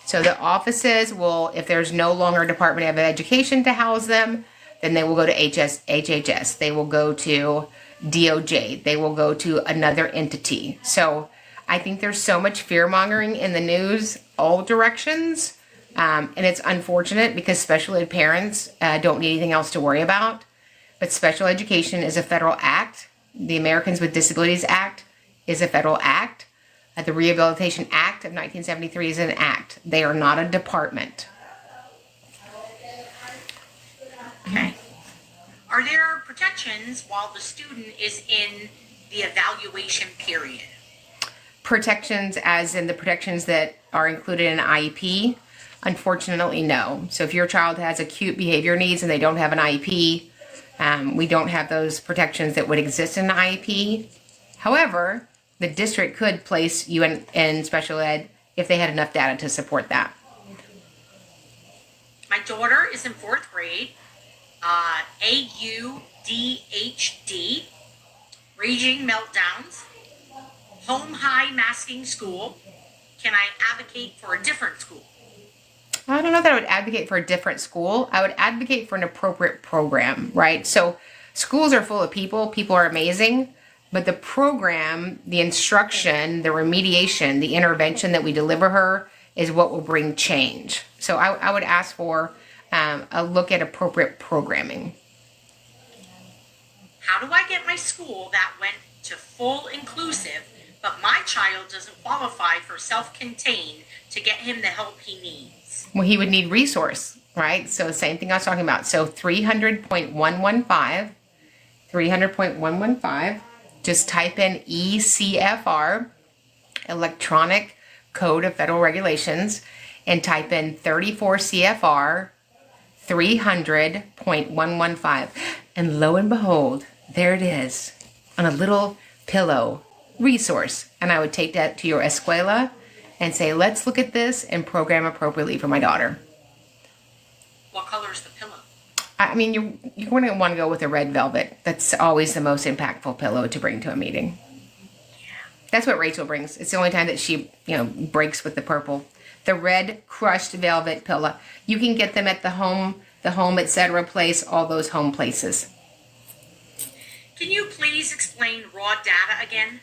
So the offices will, if there's no longer a Department of Education to house them, then they will go to HHS. They will go to DOJ. They will go to another entity. So I think there's so much fear-mongering in the news, all directions. And it's unfortunate because special ed parents don't need anything else to worry about. But special education is a federal act. The Americans with Disabilities Act is a federal act. The Rehabilitation Act of 1973 is an act. They are not a department. Okay. Are there protections while the student is in the evaluation period? Protections as in the protections that are included in IEP? Unfortunately, no. So if your child has acute behavior needs and they don't have an IEP, we don't have those protections that would exist in an IEP. However, the district could place you in special ed if they had enough data to support that. My daughter is in 4th grade, AUDHD, raging meltdowns, home high masking school. Can I advocate for a different school? I don't know that I would advocate for a different school. I would advocate for an appropriate program, right? So schools are full of people. People are amazing. But the program, the instruction, the remediation, the intervention that we deliver her is what will bring change. So I would ask for a look at appropriate programming. How do I get my school that went to full inclusive, but my child doesn't qualify for self-contained to get him the help he needs? Well, he would need resource, right? So same thing I was talking about. So 300.115, just type in ECFR, Electronic Code of Federal Regulations, and type in 34 CFR 300.115. And lo and behold, there it is on a little pillow resource. And I would take that to your escuela and say, let's look at this and program appropriately for my daughter. What color is the pillow? I mean, you're going to want to go with a red velvet. That's always the most impactful pillow to bring to a meeting. Yeah. That's what Rachel brings. It's the only time that she, breaks with the purple. The red crushed velvet pillow. You can get them at the home etc. place, all those home places. Can you please explain raw data again?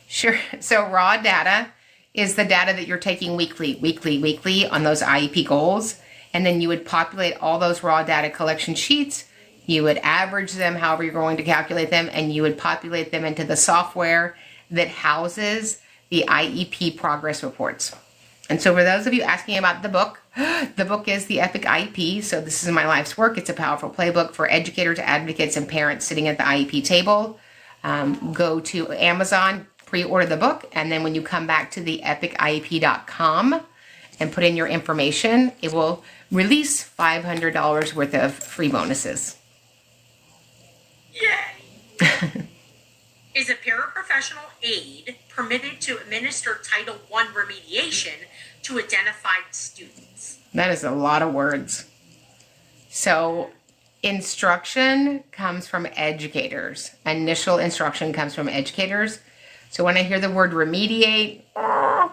Sure. So raw data is the data that you're taking weekly on those IEP goals. And then you would populate all those raw data collection sheets. You would average them, however you're going to calculate them, and you would populate them into the software that houses the IEP progress reports. And so for those of you asking about the book is the Epic IEP. So this is my life's work. It's a powerful playbook for educators, advocates, and parents sitting at the IEP table. Go to Amazon, pre-order the book, and then when you come back to the epic-iep.com and put in your information, it will release $500 worth of free bonuses. Yay! Is a paraprofessional aide permitted to administer Title I remediation to identified students. That is a lot of words. So instruction comes from educators. Initial instruction comes from educators. So when I hear the word remediate, I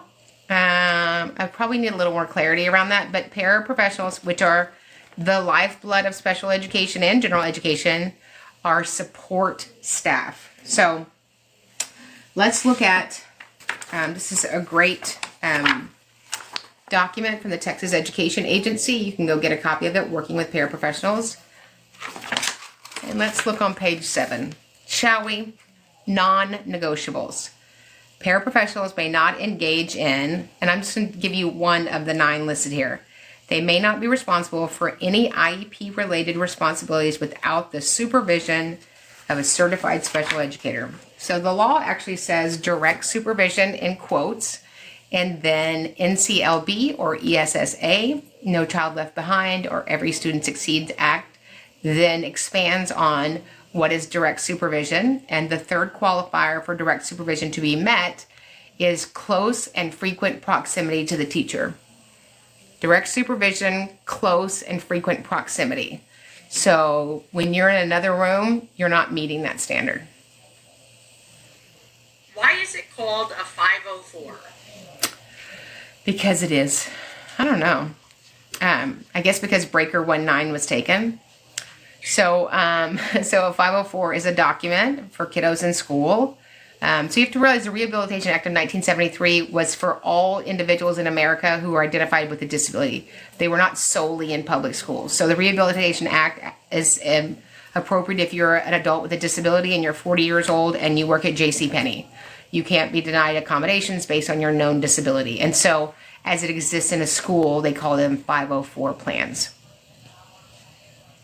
probably need a little more clarity around that. But paraprofessionals, which are the lifeblood of special education and general education, are support staff. So let's look at, this is a great document from the Texas Education Agency. You can go get a copy of it, Working with Paraprofessionals. And let's look on page 7, shall we? Non-negotiables. Paraprofessionals may not engage in, and I'm just going to give you one of the 9 listed here. They may not be responsible for any IEP-related responsibilities without the supervision of a certified special educator. So the law actually says direct supervision in quotes, and then NCLB or ESSA, No Child Left Behind, or Every Student Succeeds Act, then expands on what is direct supervision. And the third qualifier for direct supervision to be met is close and frequent proximity to the teacher. Direct supervision, close and frequent proximity. So when you're in another room, you're not meeting that standard. Why is it called a 504? Because it is. I don't know. I guess because Breaker 19 was taken. So so a 504 is a document for kiddos in school. So you have to realize the Rehabilitation Act of 1973 was for all individuals in America who are identified with a disability. They were not solely in public schools. So the Rehabilitation Act is appropriate if you're an adult with a disability and you're 40 years old and you work at JCPenney. You can't be denied accommodations based on your known disability. And so as it exists in a school, they call them 504 plans.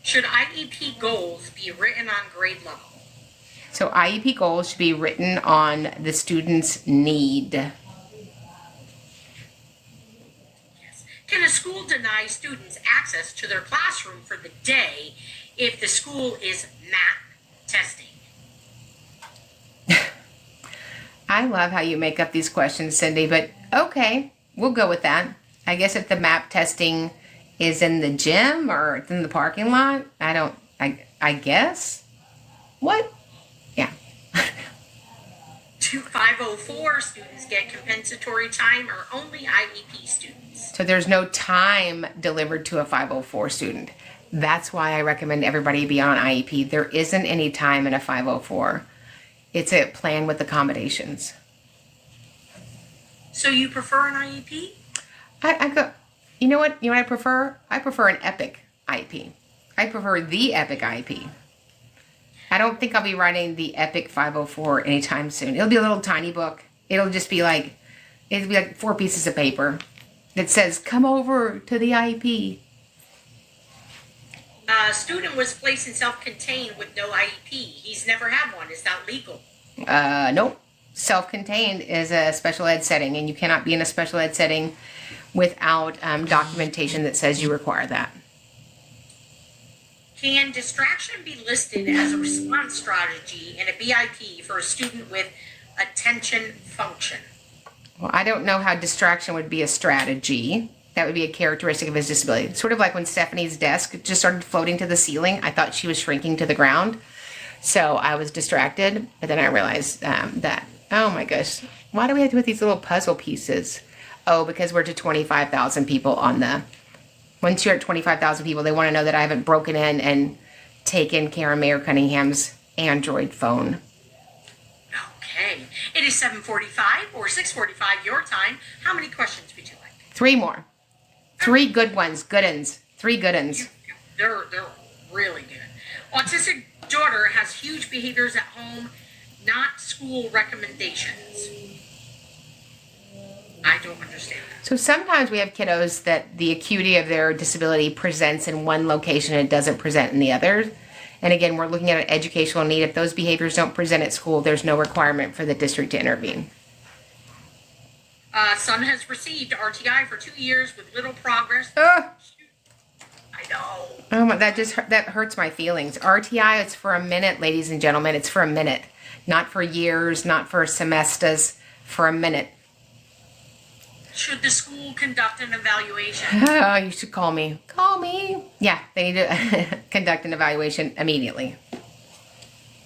Should IEP goals be written on grade level? So IEP goals should be written on the student's need. Yes. Can a school deny students access to their classroom for the day if the school is MAP testing? I love how you make up these questions, Cindy, but okay, we'll go with that. I guess if the MAP testing is in the gym or it's in the parking lot, I guess. What? Yeah. Do 504 students get compensatory time or only IEP students? So there's no time delivered to a 504 student. That's why I recommend everybody be on IEP. There isn't any time in a 504. It's a plan with accommodations. So you prefer an IEP? I go, you know what I prefer? I prefer an Epic IEP. I prefer the Epic IEP. I don't think I'll be writing the Epic 504 anytime soon. It'll be a little tiny book. It'll be like 4 pieces of paper that says, come over to the IEP. A student was placed in self-contained with no IEP. He's never had one. Is that legal? Nope. Self-contained is a special ed setting, and you cannot be in a special ed setting without documentation that says you require that. Can distraction be listed as a response strategy in a BIP for a student with attention function? Well, I don't know how distraction would be a strategy. That would be a characteristic of his disability. Sort of like when Stephanie's desk just started floating to the ceiling. I thought she was shrinking to the ground. So I was distracted. But then I realized that, oh my gosh, why do we have to put these little puzzle pieces? Oh, because we're to 25,000 people on the... Once you're at 25,000 people, they want to know that I haven't broken in and taken Karen Mayer Cunningham's Android phone. Okay. It is 7:45 or 6:45 your time. How many questions would you like? 3 more. 3 good ones. Good uns. 3 good uns. They're really good. Autistic daughter has huge behaviors at home, not school recommendations. I don't understand that. So sometimes we have kiddos that the acuity of their disability presents in one location and it doesn't present in the other. And again, we're looking at an educational need. If those behaviors don't present at school, there's no requirement for the district to intervene. Son has received RTI for 2 years with little progress. Oh, I know. oh my, that hurts my feelings. RTI, it's for a minute, ladies and gentlemen. It's for a minute. Not for years, not for semesters, for a minute. should the school conduct an evaluation? Oh, you should call me. Call me. Yeah, they need to conduct an evaluation immediately.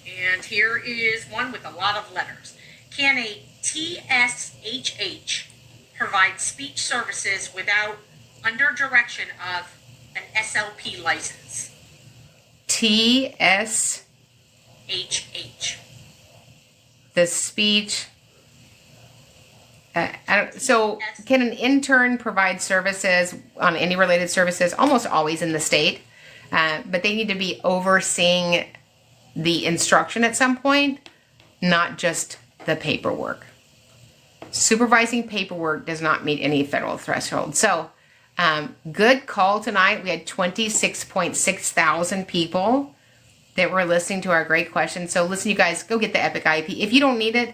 And here is one with a lot of letters. Can a TSHH provide speech services without under direction of an SLP license? TS, HH. the speech. So can an intern provide services on any related services? Almost always in the state. But they need to be overseeing the instruction at some point, not just the paperwork. Supervising paperwork does not meet any federal threshold. So good call tonight. We had 26.6 thousand people that were listening to our great questions. So listen, you guys, go get the Epic IEP. If you don't need it,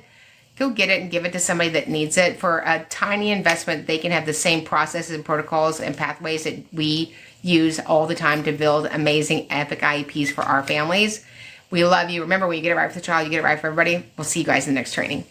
go get it and give it to somebody that needs it. For a tiny investment, they can have the same processes and protocols and pathways that we use all the time to build amazing Epic IEPs for our families. We love you. Remember, when you get it right for the child, you get it right for everybody. We'll see you guys in the next training.